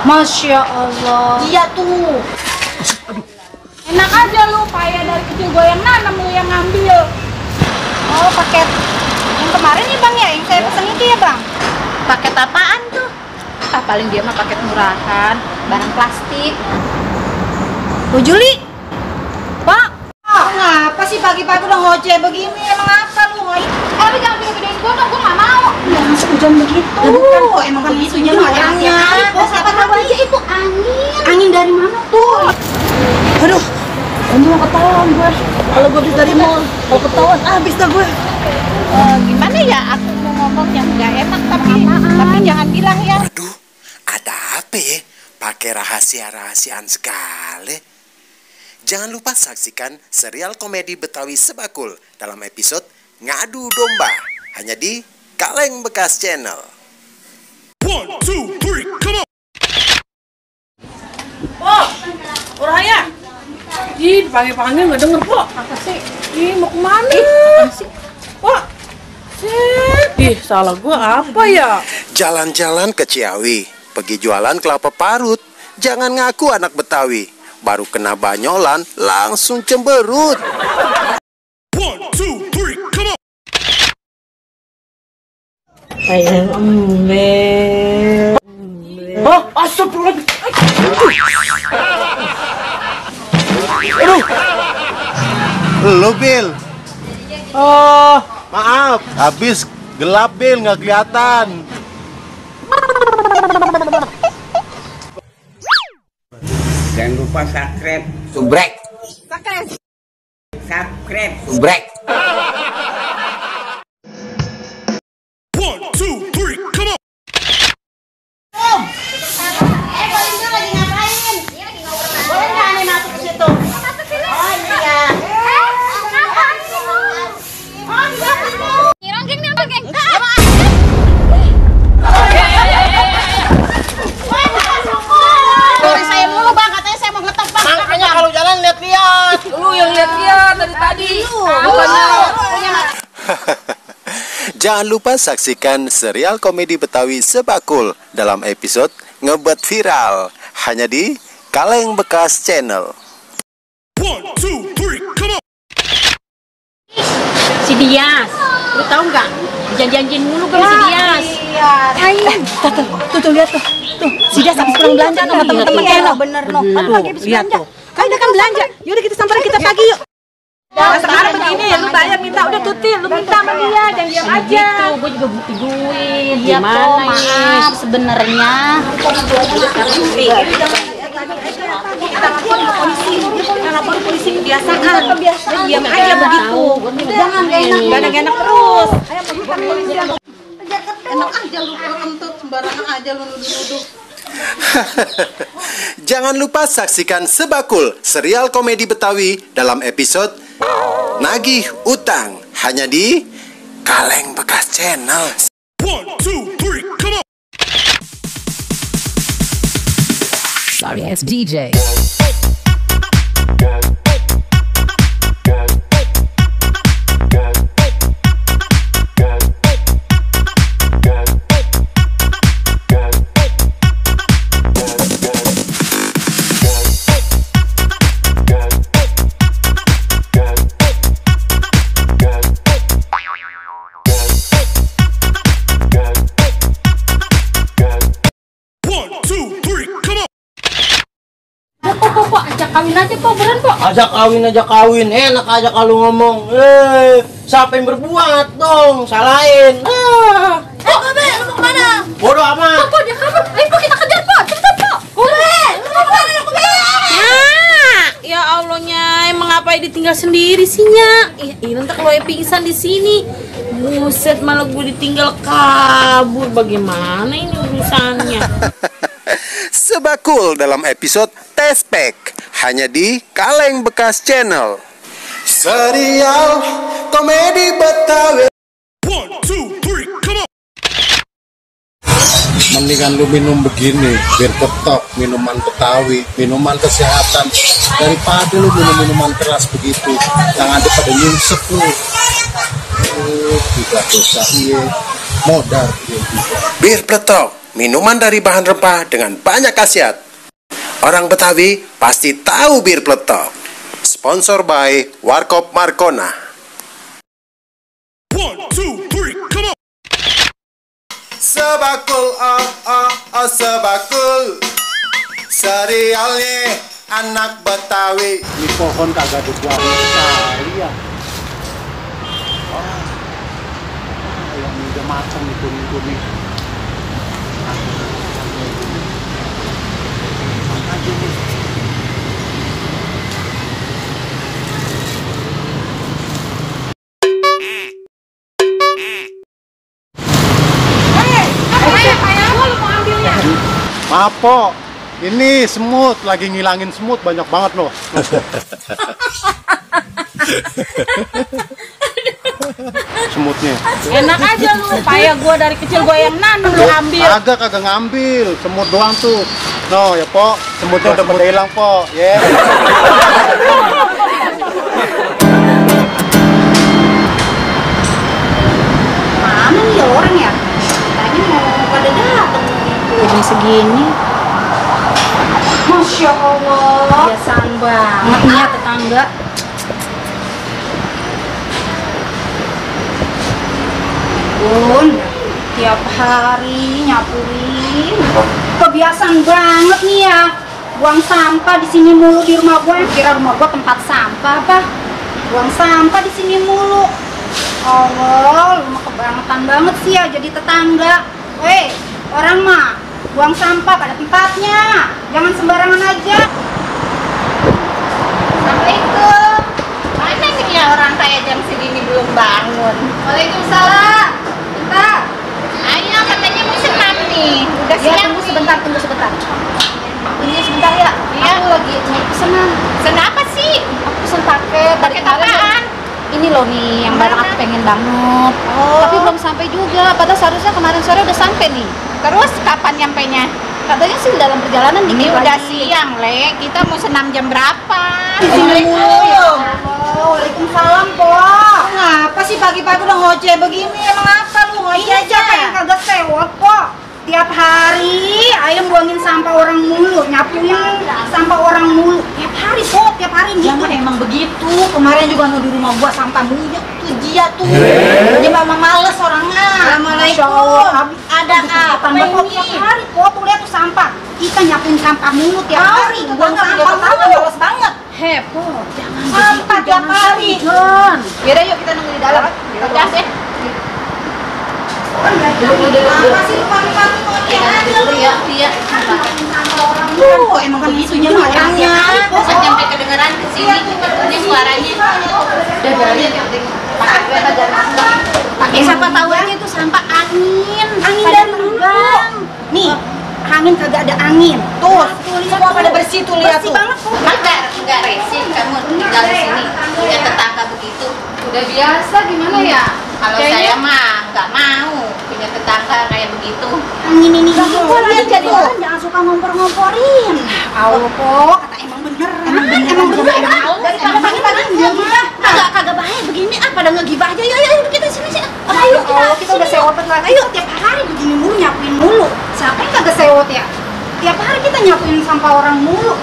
Masya Allah. Iya tuh. Enak aja lu, payah dari kecil gue yang nanam, lu yang ngambil. Oh, paket yang kemarin nih bang ya, yang saya pesen itu ya bang? Paket apaan tuh? Ah, paling dia mah paket murahan, barang plastik. Bu Juli, Pak. Ngapa sih pagi-pagi udah ngoceh begini? Emang apa lu? Lu jangan gede-gedein gue dong, gue gak mau. Ya masuk hujan begitu. Bukan kok emang begitunya orangnya. Siapa tahu aja itu angin. Angin dari mana tuh? Aduh, ini mau ketahuan gue. Kalau gue habis dari mall, kalau ketahuan habis dah gue. Gimana ya? Aku mau ngomong yang gak enak tapi jangan bilang ya. Waduh, ada apa ya? Pakai rahasia-rahasiaan sekali. Jangan lupa saksikan serial komedi Betawi Sebakul dalam episode Ngadu Domba hanya di Kaleng Bekas Channel. 1, 2, 3, come on! Po, Uraya. Ih, panggil-panggil nggak denger, Po. Apa sih? Ih, mau kemana? Apa sih? Po, ih, salah gua apa ya? Jalan-jalan ke Ciawi, pergi jualan kelapa parut. Jangan ngaku anak Betawi. Baru kena banyolan, langsung cemberut. 1, 2, 3, come on! Sayang embel. Oh, astagfirullahaladzim. Aduh. Lu, Bil. Oh, Maaf, habis gelap, Bil, nggak kelihatan. Jangan lupa subscribe, Subrek. subscribe. Subrek. 1, 2, 3, come on! Bolinda lagi ngapain? Dia lagi ngobrol. Boleh nggak aneh masuk ke situ? Masuk sini. Oh iya. Ngapain sih lu? Oh iya. Ngironggeng nih, geng. Dari saya mulu bang, katanya saya mau ngetop bang. makanya kalau jalan lihat-lihat. Lu yang lihat-lihat dari tadi. Bukannya Jangan lupa saksikan serial komedi Betawi Sebakul dalam episode Ngebet Viral hanya di Kaleng Bekas Channel. 1, 2, 3, come on! Si Dias, lu tahu nggak? Janjian mulu sama si Dias. Iya. Tuh lihat tuh. Tuh, si dia habis pulang belanja sama teman-temannya lo. Bener no. Aduh, lagi habis lihat belanja. tuh. Kan udah kan belanja. Yaudah kita samperin kita pagi yuk. Nah, sekarang begini, lu bayar minta udah tuti, lu minta sama dia, jangan diam aja. Gitu, gue juga butuh duit. Iya Gimana toh, ini? maaf sebenarnya. Kita lapor ke polisi. Kita lapor ke polisi kebiasaan. Diam aja begitu. Jangan gak enak terus. Ayo pergi ke polisi. Enak aja lu kentut sembarangan aja lu nuduh-nuduh. Jangan lupa saksikan Sebakul serial komedi Betawi dalam episode Nagih Utang hanya di Kaleng Bekas Channel. 1, 2, 3, come on! Sorry ass DJ. Pok, ajak kawin aja, Pok. Beneran, Pok. Ajak kawin, enak aja kalau ngomong. Siapa yang berbuat dong, salahin. Babe, lu mau kemana? Bodoh amat. Pok, dia kabur. Ayo, Pok, kita kejar, Pok. Cepetan, Pok. Babe, lu mau kemana? Lu Ya Allahnya, emang apa ditinggal sendiri sih, Nya? Ntar kalau pingsan di sini. Buset, malah gue ditinggal kabur. Bagaimana ini urusannya? Sebakul dalam episode Tespek hanya di Kaleng Bekas Channel. Serial komedi Betawi. 1, 2, 3, come on! Mendingan lu minum begini biar tetap minuman Betawi, minuman kesehatan, daripada lu minum minuman keras begitu yang ada pada nyungsep lu. Tidak dosa iya modal. Bir Peletok minuman dari bahan rempah dengan banyak khasiat. Orang Betawi pasti tahu bir peletok. Sponsor by Warkop Markona. 1, 2, 3, come on! Sebakul, sebakul. Serialnya anak Betawi. Ini pohon kagak ada buahnya sekali ya. Yang udah matang nih kuning-kuning. Aja nih. Maaf po, ini semut, lagi ngilangin semut banyak banget loh. Semutnya. Enak aja lu, payah gua dari kecil gua yang nanam lu ambil. Kagak ngambil, semut doang tuh. No ya po, semutnya udah pada hilang po, ya. Mana nih orang ya? Tadi mau pada datang. Ini segini. Masya Allah. Biasaan banget nih ya tetangga. Bun, tiap hari nyapuin. Kebiasaan banget nih ya. Buang sampah di sini mulu di rumah gua. Kira rumah gua tempat sampah apa? Buang sampah di sini mulu. Allah, lu mah kebangetan banget sih ya jadi tetangga. Weh, orang mah buang sampah pada tempatnya. Jangan sembarangan aja. Assalamualaikum. Mana nih ya orang kayak jam segini belum bangun? Waalaikumsalam. Bentar. Ayo katanya mau senam nih. Udah siang. Tunggu sebentar. Ini sebentar ya. Iya. Aku lagi mau pesenan. Pesen apa sih? Aku pesen paket. Paket apaan? Ini loh nih yang barang aku pengen banget. Tapi belum sampai juga. Padahal seharusnya kemarin sore udah sampai nih. Terus kapan nyampainya? Katanya sih dalam perjalanan dikit. Ini udah siang, Le. Kita mau senam jam berapa? Assalamualaikum. Waalaikumsalam, Po. Kenapa sih pagi-pagi udah ngoceh begini? Emang apa lu ngoceh aja? Siapa yang kagak sewot, Po? Tiap hari ayam buangin sampah orang mulu, nyapuin sampah orang mulu. Tiap hari, Po, tiap hari nih. Emang begitu. Kemarin juga di rumah gua sampah mulu tuh dia tuh. Dia memang males orangnya. Assalamualaikum. Ada apa ini? Tiap hari, Po, tuh lihat tuh sampah. Kita nyapuin sampah mulu tiap hari. Buang sampah mulu. Males banget. Po, jangan sampah tiap hari. John. Yaudah yuk kita nunggu di dalam. Kita gas ya. Apa sih pagi-pagi kok dia ada? Iya. Emang kan isunya orangnya. Sampai kedengeran ke sini ini suaranya. Udah biarin yang penting pakai siapa tahu aja itu sampah angin dan terbang. Nih, angin kagak ada angin. Tuh, semua pada bersih tuh lihat tuh. Enggak resih kamu tinggal di sini. Punya tetangga begitu. Udah biasa gimana ya? Kalau saya mah nggak mau punya tetangga kayak begitu. Angin ini gak lihat jadi orang jangan suka ngompor-ngomporin. Allah kok, kata emang bener. Dari pagi-pagi ngegibah. Kagak bahaya begini. Pada ngegibah aja. Yuk kita sini. Ayo kita udah sewot lagi. Ayo tiap hari begini mulu nyapuin mulu. Siapa yang kagak sewot ya? Tiap hari kita nyapuin sampah orang mulu.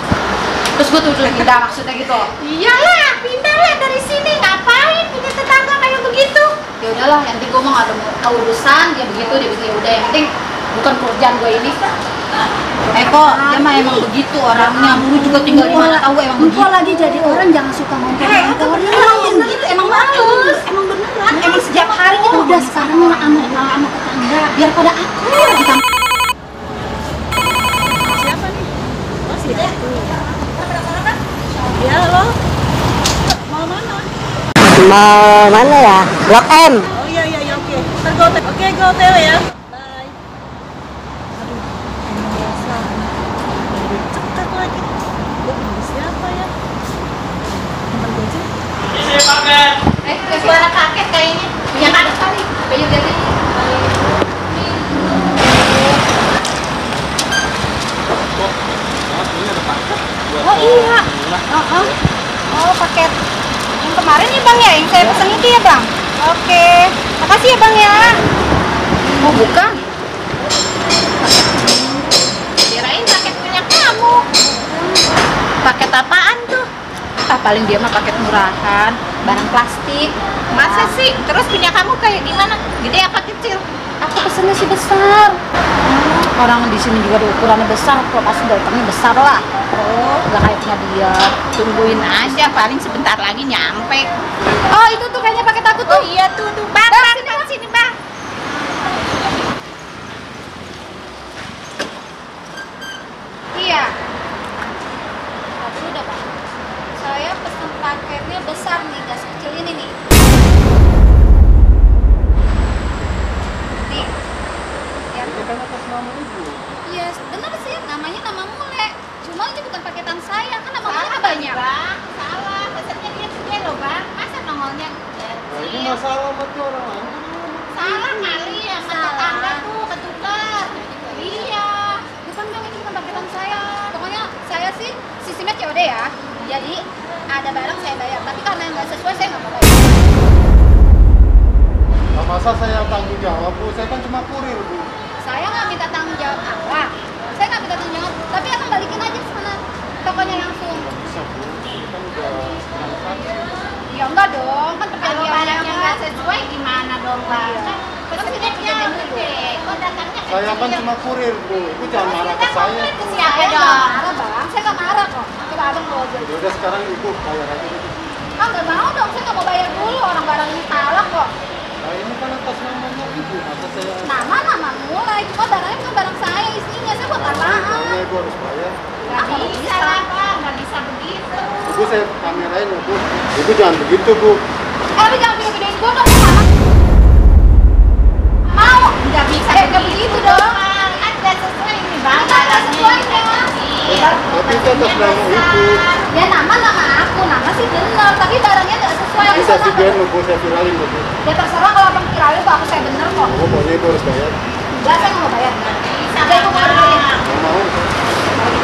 Terus gue tuh pindah maksudnya gitu. Iyalah, pindah lah dari sini. Ngapain punya tetangga kayak begitu? Ya udahlah, yang penting gue mau ada urusan dia begitu. Udah yang penting bukan kerjaan gue ini. Kok dia mah emang begitu orangnya. Dulu juga tinggal di mana tahu emang begitu. Lagi jadi orang jangan suka ngomong. Emang begitu, emang males. Emang beneran. Emang setiap hari kita udah sekarang sama tetangga biar pada akur. Siapa nih? Oh si itu. Ya lo. Mau mana? Mau mana ya? Blok M. Oh iya oke. Ntar go OTW ya. Bye. Aduh, emang biasa. Cekak lagi. Gue punya siapa ya? Temen gue aja. Ini paket. Suara paket kayaknya. Punya kakak kali. Baju ganti. Oh iya. Oh paket. Yang kemarin nih Bang ya, yang saya pesan itu ya Bang. Oke. Makasih ya Bang ya. Oh bukan. Paket apaan tuh? Ah, paling dia mah paket murahan, barang plastik. Masa sih? Terus punya kamu kayak gimana? Gede apa kecil? Aku pesennya sih besar. Orang di sini juga ukurannya besar, kok pasti datangnya besar lah. Oh, gak kayak punya dia. Tungguin aja, paling sebentar lagi nyampe. Oh, itu tuh kayaknya paket aku tuh. Oh iya tuh, bang, sini bang. Iya. Tapi udah bang. Saya pesen paketnya besar nih, gak sekecil ini nih. Nih. Ya. Kan atas nama ibu. Iya, benar sih, namanya nama Mule. Cuma ini bukan paketan saya, kan nama Mule banyak. Bang, salah. Pesannya dia gede loh, Bang. Masa nongolnya Nah, ini masalah buat orang lain. salah kali ya, sama tetangga tuh ketukar. Iya. Bukan Bang, ini bukan paketan saya. Pokoknya saya sih sistemnya COD ya. Jadi ada barang saya bayar, tapi karena nggak sesuai saya nggak mau bayar. Nah, masa saya tanggung jawab, Bu? Saya kan cuma kurir, Bu. Saya nggak minta tanggung jawab apa. Saya nggak minta tanggung jawab, tapi akan balikin aja sana tokonya langsung. Bisa, Bu. Ini kan udah transaksi. Ya enggak dong, kan perjanjiannya nggak sesuai gimana dong Bang? Terus kita perjanjian dulu. Saya kan cuma kurir, Bu. Ibu jangan marah ke saya, Bu. Siapa dong? Marah Bang, saya nggak marah kok. Coba abang bawa aja. Ya udah sekarang Ibu bayar aja dulu. Ah nggak mau dong, saya nggak mau bayar dulu. Orang barang ini salah kok. Nah, ini kan atas namanya Ibu. Masa saya... Nama mulai, cuma barangnya bukan barang saya, isinya saya buat apaan? Makanya Ibu harus bayar. Nggak bisa lah Bang, nggak bisa begitu. Ibu saya kamerain ya, Bu. Ibu jangan begitu, Bu. Tapi jangan gedein gue dong, sama. Mau? Nggak bisa nggak begitu dong. Kan nggak sesuai ini Bang. Nggak sesuai ya. Tapi itu atas nama Ibu. Ya nama aku, nama sih bener, tapi barangnya nggak sesuai. Bisa sih biar Bu, saya viralin, Bu. Ya terserah kalau abang kirain tuh aku saya bener kok. Pokoknya Ibu harus bayar. Enggak, saya nggak mau bayar. Saya mau bayar. Nggak mau.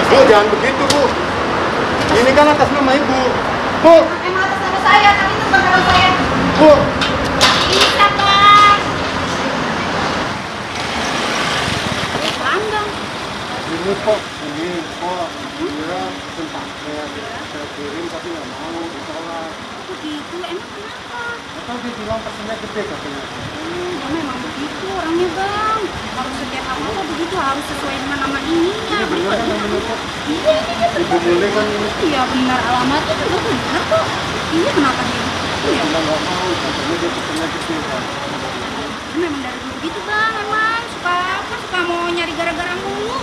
Bu, jangan begitu, Bu. Ini kan atas nama Ibu. Bu, Emang atas nama saya, tapi itu bukan nama saya. Bu. Bisa Bang. Pandang. Ini kok, dia tempatnya saya kirim tapi nggak mau ditolak. Begitu, emang kenapa? Atau dia bilang pesennya gede katanya. Ya memang begitu orangnya Bang. Harus setiap apa begitu harus sesuai dengan nama ininya. Ini benar kan namanya kok? Iya, ini dia Ibu boleh kan ini? Iya benar, alamatnya juga benar kok. Iya kenapa dia? Iya. Dia nggak mau, katanya dia pesennya gede kan. Memang dari dulu gitu Bang, memang suka mau nyari gara-gara mulu.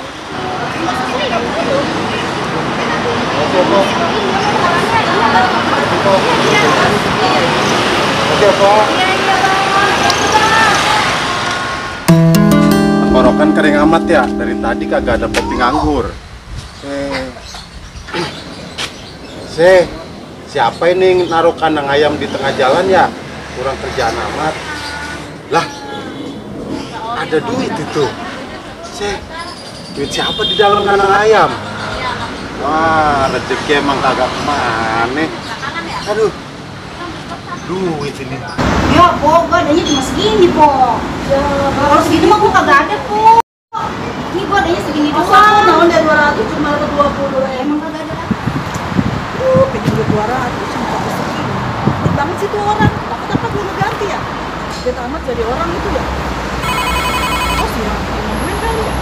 Oke, Pak. Oke, Pak. Tenggorokan kering amat ya, dari tadi kagak ada kopi nganggur. Siapa ini naruh kandang ayam di tengah jalan ya? Kurang kerjaan amat. Lah, ada duit itu. Duit siapa di dalam kandang ayam? Wah, rezeki emang kagak kemana. Aduh, duit ini. Ya, Po, gua adanya cuma segini, Po. Ya, kalau segini mah gua kagak ada, Po. Ini gua adanya segini doang. Tahun dari 200 cuma dapat 20 Emang kagak ada. Pinjam duit 200 cuma dapat segini. Baik banget sih tuh orang. Dapat apa gue ganti ya? Dia tamat jadi orang itu ya. Oh sih, ngomongin kali ya.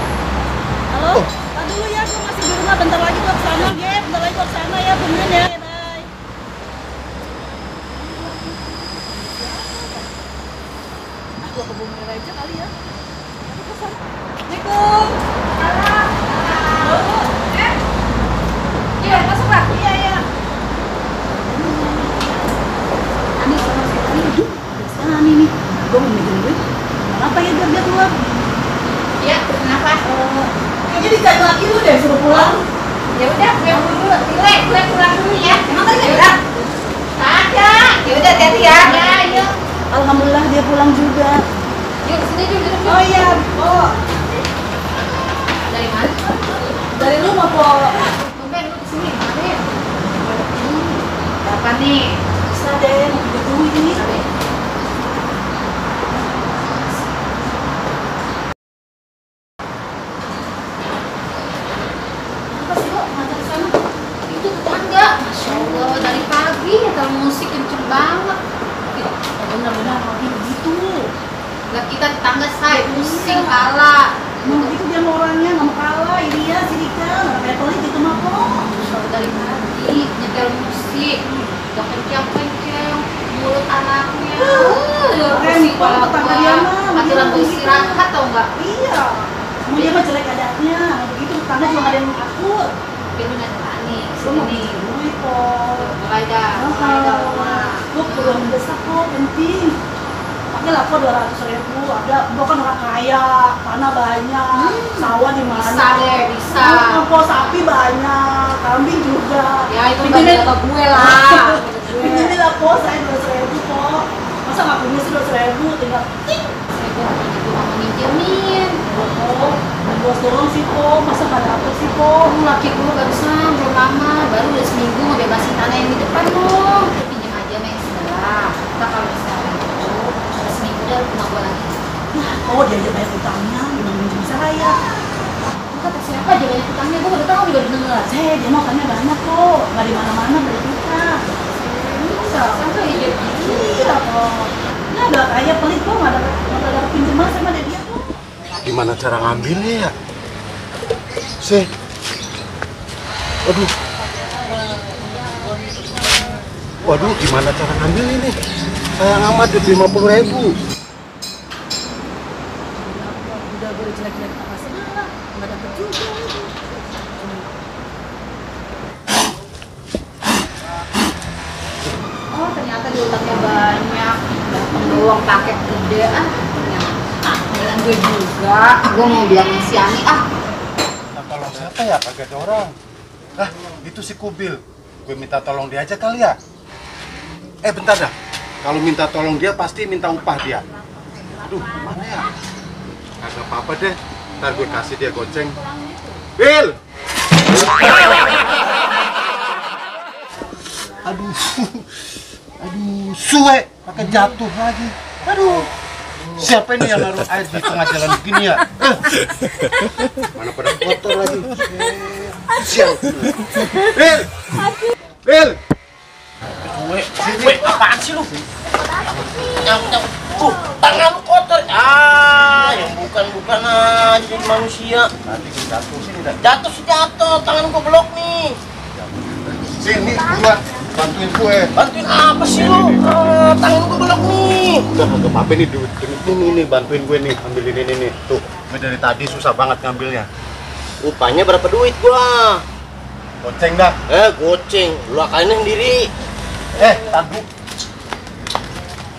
Halo, tak dulu ya, gue masih di rumah. Bentar lagi gue kesana, ya. Bentar lagi gue kesana ya, tungguin ya. Bye. Gue ke Bumi aja kali ya. Aku kesana. Assalamualaikum. Halo. Iya, masuk lah. Iya, iya. Ani sama siapa ini? Sekarang ini gue mau minjem duit. Kenapa ya biar dia keluar? Iya, kenapa? Kayaknya dicari lagi lu deh, suruh pulang. Ya udah, gue dulu. Gue pulang dulu ya. Emang tadi nggak bilang? Ada. Ya udah, hati-hati ya. Ya, yuk. Alhamdulillah dia pulang juga. Yuk, sini dulu. Oh iya, Po. Dari mana? Dari rumah, Po. Tumben lu kesini. Mari. Berapa nih? Bisa deh, mau pinjam duit ini. Apa sih kok ngajak sana? Itu tetangga. kita tetangga saya pusing kalah. Mau gitu dia mau orangnya, nggak mau kalah. Ini ya si Rika, nggak kayak pelit gitu mah kok. Kalau dari tadi nyetel musik, udah kencang-kencang, mulut anaknya. Pusing kepala tetangga gua. dia mah. Mati lampu istirahat tau nggak? Iya. Mau dia mah jelek adatnya, begitu tetangga juga nggak ada yang akur. Tapi lu nggak panik, Lu sini. duit kok. Mulai dah rumah. Lu perlu mendesak kok, penting. Pakai lah kok 200.000, ada, gua kan orang kaya, tanah banyak, sawah di mana? Bisa deh, bisa. Kok sapi banyak, kambing juga. Ya itu bagi apa gue lah. Ini lah kok, saya 200.000 kok. Masa nggak punya sih 200.000, tinggal ting. Saya kok gitu mau minjemin. Oh, bos dorong sih kok, masa nggak dapet sih kok? Laki gue barusan belum lama, baru udah seminggu ngebebasin tanah yang di depan dong. Pinjam aja sama yang sebelah. Kita kalau misalnya itu udah seminggu udah rumah gue lagi. Oh, dia aja bayar utangnya, gimana minjem saya? Lu kata siapa aja banyak utangnya, gue udah tahu juga udah denger. Dia mau utangnya banyak kok, nggak di mana-mana dari kita. Bisa, sampai hidup gitu. Iya kok. Ini ada kaya pelit kok, nggak ada pinjaman sama dia kok. Gimana cara ngambilnya ya? Sih. Waduh. Waduh, gimana cara ngambil ini? Sayang amat duit 50.000. Udah gue jelek-jelek apa segala, nggak dapet juga. Oh ternyata di utangnya banyak. Datang doang paket gede ternyata. Dengan gue juga, gue mau bilang si Ani Nah, tolong siapa ya? Kagak ada orang. Lah, itu si Kubil. Gue minta tolong dia aja kali ya. Bentar dah. Kalau minta tolong dia pasti minta upah dia. Aduh, gimana ya? Kagak apa-apa deh. Ntar gue kasih dia goceng. Bil! Aduh. Aduh, suwe. Pakai jatuh lagi. Aduh. Siapa ini yang naruh air di tengah jalan begini ya? Mana pada kotor lagi. Sial. Bil! Bil! Gue apaan sih lu? Tangan lu kotor. Yang bukan aja jadi manusia. Tadi gue jatuh sini dah. Jatuh, tangan gua blok nih. Sini, buruan. Bantuin gue. Bantuin apa sih lu? Tangan gua blok nih. Udah kagak apa-apa nih, duit ini bantuin gue nih, ambilin ini nih. Tuh, gue dari tadi susah banget ngambilnya. Upahnya berapa duit gua? Goceng dah. Goceng. Lu akalnya sendiri. Tadu.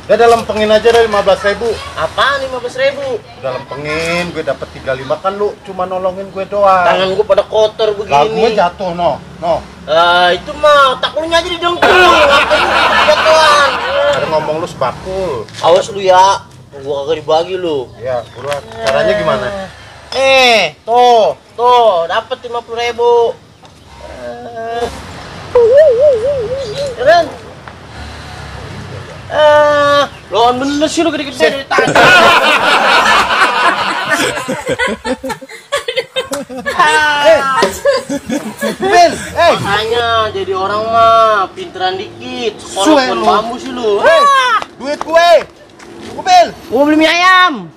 Udah lempengin aja dari 15.000. Apaan 15.000? Udah lempengin, gue dapet 35 kan lu cuma nolongin gue doang. Tangan gua pada kotor Lah gue begini. jatuh, no. Itu mah tak lu aja didengkul. Ngapain jatuhan? Ada ngomong lu sebakul. Awas lu ya. Gua kagak dibagi lu. Ya, buruan. Caranya gimana? Tuh, dapat 50.000. Keren. Lawan bener sih lu gede-gede dari tadi. Bil, Makanya jadi orang mah pinteran dikit. Suwe Sekolah pun lu. bambu sih lu. duit gue. Bil. Gua beli mie ayam.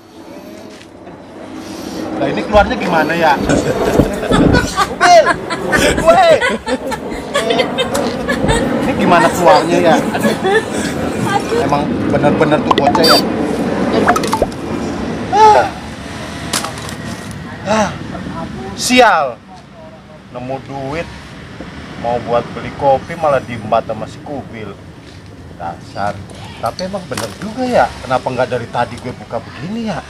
Lah ini keluarnya gimana ya? Bil, duit gue. Ini gimana keluarnya ya? Emang bener-bener tuh bocah ya. Sial. Nemu duit mau buat beli kopi malah diembat sama si Kubil. Dasar. Tapi emang bener juga ya. Kenapa nggak dari tadi gue buka begini ya?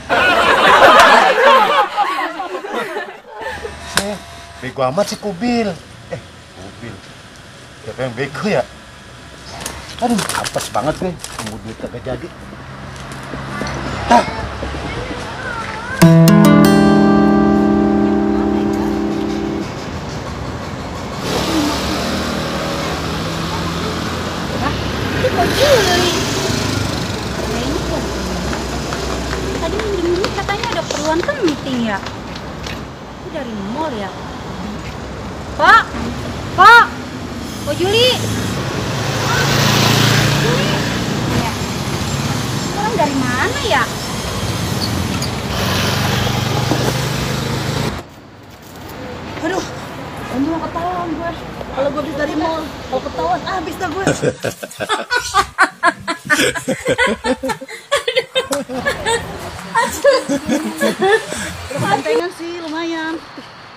Bego amat si Kubil. Kubil. Siapa yang bego ya? Aduh, apes banget gue. Tunggu duit kagak jadi. Tadi minjem duit katanya ada keperluan penting ya. Itu dari mall ya. Pak, Kok Juli? Juli? Ya. Orang dari mana ya? Kalau gue habis dari mall, kalau ketahuan habis dah gue. Kebantengan sih lumayan.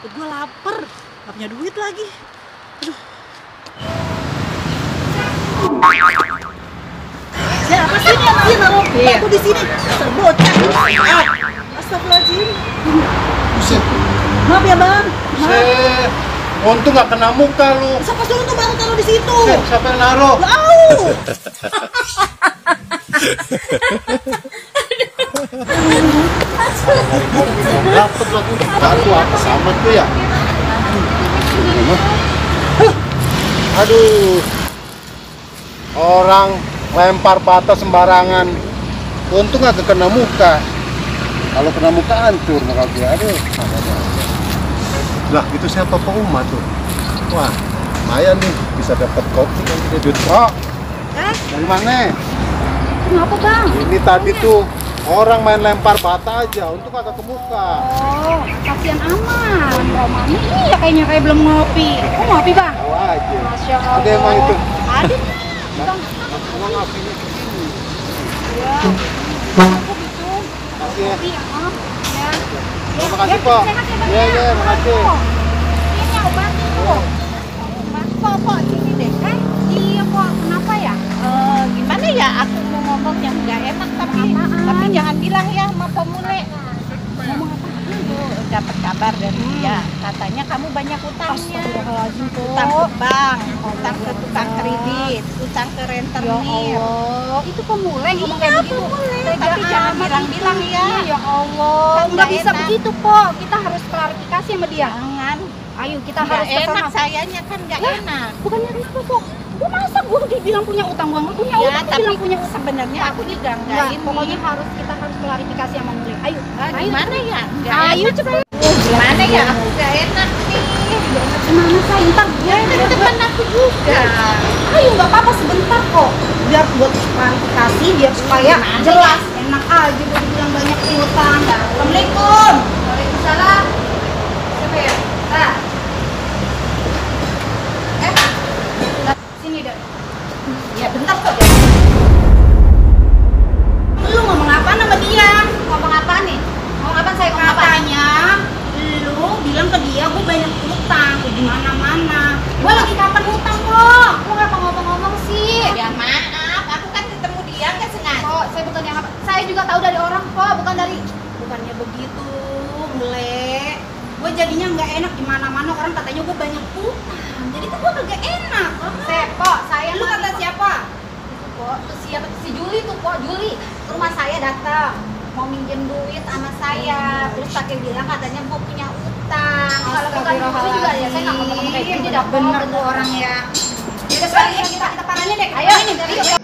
Gue lapar, gak punya duit lagi. Aduh. Siapa sih ini yang naruh batu di sini? Terbocah. Astagfirullahaladzim. Buset. Maaf ya bang. Buset. Untung gak kena muka lu. Siapa suruh tuh batu taruh di situ? Buset, siapa yang naruh? Au. Belum dapet lagi. Batu apa sama tuh ya? Aduh. Orang lempar bata sembarangan. Untung gak kena muka. Kalau kena muka hancur muka dia. Aduh. Lah itu siapa Pak Uma tuh? Wah, lumayan nih bisa dapat kopi nanti dia duit. Kok? Dari mana? Kenapa bang? Ini tadi tuh orang main lempar bata aja, untuk kagak ke muka. Oh, kasihan aman. Romani iya kayaknya kayak belum ngopi. Oh ngopi bang? Tahu aja. Masya Allah. Ada emang itu. Ada. Bang, emang ngapainnya begini? Iya. Aku gitu. Makasih ya. Iya, Om. Ya. Terima kasih, Pak. Iya, iya, makasih. Ini obatnya tuh. Pok, sini deh. Iya, Pok. Kenapa ya? Gimana ya? Aku mau ngomong yang nggak enak tapi jangan bilang ya sama pemule. Ngomong apa? Dapat kabar dari dia, katanya kamu banyak utangnya. Astagfirullahaladzim, Pok. Utang ke bank, utang ke tukang kredit, utang ke rentenir. Ya Allah, itu pemulai ngomong kayak begitu. Tapi jangan bilang-bilang ya. Ya Allah, Kan nggak nggak bisa enak. begitu, Pok. Kita harus klarifikasi sama dia. Jangan. Ayo, kita Nggak harus enak kesana. sayanya kan nggak Lah, enak. Bukannya kenapa, Pok? Gue masa gue dibilang punya utang, gue nggak punya Ya, utang, tapi bilang punya utang. sebenarnya aku juga nggak Enggak, ini. pokoknya kita harus klarifikasi sama mulai. Ayo, ayo. Gimana ya? Nggak Ayo enak. cepet. Gimana ya? Aku nggak enak nih. Gimana saya? Ntar Ya kan teman aku juga. Ayo nggak apa-apa sebentar kok. Biar buat klarifikasi, biar supaya jelas. Enak aja gue bilang banyak utang. Assalamualaikum. Waalaikumsalam. Siapa ya? Sini deh. Ya bentar kok. Lu ngomong apa sama dia? Ngomong apa nih? Ngomong apa saya? Ngomong katanya lu bilang ke dia gue banyak utang di mana-mana. Gue lagi kapan utang kok? Lu ngapa ngomong-ngomong sih? Ya maaf, aku kan ketemu dia nggak sengaja. Oh, saya bukan yang apa? Saya juga tahu dari orang kok, bukannya begitu, Mule. Gue jadinya nggak enak di mana-mana, orang katanya gue banyak utang. Jadi tuh gue kagak enak. Sepo, saya lu kata siapa? Itu kok, tuh siapa? Si Juli tuh kok, Juli. Ke rumah saya datang mau minjem duit sama saya, terus pakai bilang katanya mau punya utang. Kalau bukan Juli juga ya saya nggak ngomong kayak gitu. Tidak bener tuh orang ya. Udah sekali kita parahnya deh. Ayo, ayo.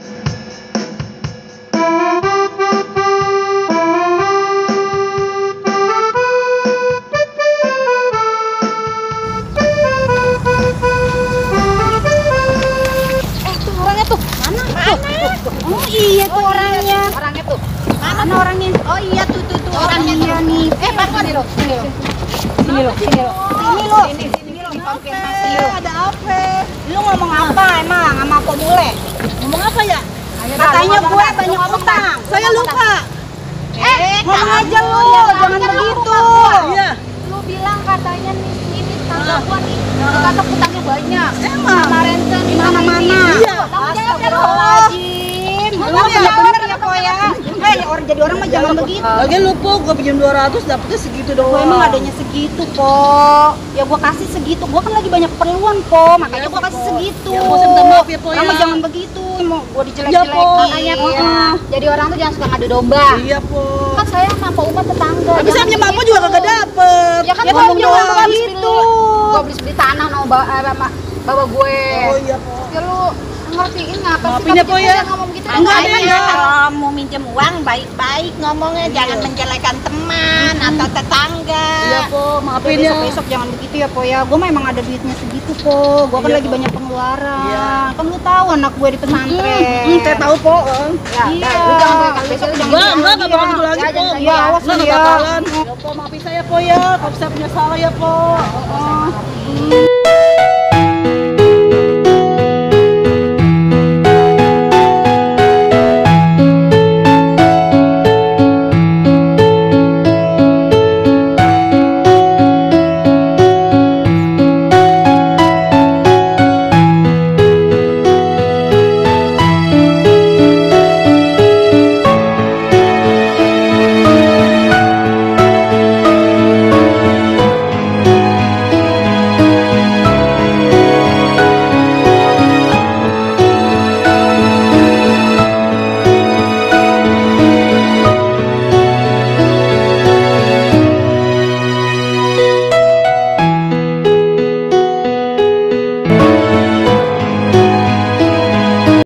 Oh iya tuh orangnya. Orangnya tuh. Mana orangnya? Oh iya tuh orangnya nih. Bangun nih lo. Sini lo. Sini lo. Sini lo. Konfirmasi lo. Ada apa? Lu ngomong apa emang sama pemule? Ngomong apa ya? Katanya gue banyak utang. Saya lupa. Ngomong aja lu, jangan begitu. Iya. Lu bilang katanya nih ini tangga gua nih. Kata utangnya banyak. Emang? Sama renten di mana-mana. Iya. Astagfirullahaladzim. Lu bener ya kok ya. Orang jadi orang mah jangan begitu. Lagi lupa, gue pinjam 200 dapetnya segitu doang. Gue emang adanya segitu, Po. Ya gue kasih segitu. Gue kan lagi banyak keperluan, Po. Makanya gue kasih segitu. Ya, Po, saya minta maaf ya, Po, ya. Kamu jangan begitu. Mau gue Ya, dijelek-jelekin. Po. Makanya, Po. Jadi orang tuh jangan suka ngadu domba. Iya, Po. Kan saya sama Pak Uma tetangga. Tapi saya pinjam apa juga kagak dapet. Ya kan Ya, gue ngomong bilang doang. gitu. Gue beli tanah sama bawa gue. Oh iya, Po. Ya lu ngertiin ngapa sih? Maafin ya, Po, ya. Ngomong gitu. Enggak ada ya. Kalau mau minjem uang baik-baik ngomongnya, jangan menjelekan teman atau tetangga. Iya, Po. Maafin ya. Besok jangan begitu ya, Po ya. Gue memang ada duitnya segitu, Po. Gue kan Iya, lagi Po. banyak pengeluaran. Iya. Kan lu tahu anak gue di pesantren. Saya tahu, Po. Ya, Iya. lu jangan kayak besok jangan Enggak gitu bakal gitu lagi, Ya, Po. jangan ya, awas Enggak lu ya. bakalan. Ya, Po, maafin saya, Po ya. Kalau saya punya salah ya, Po. Oh.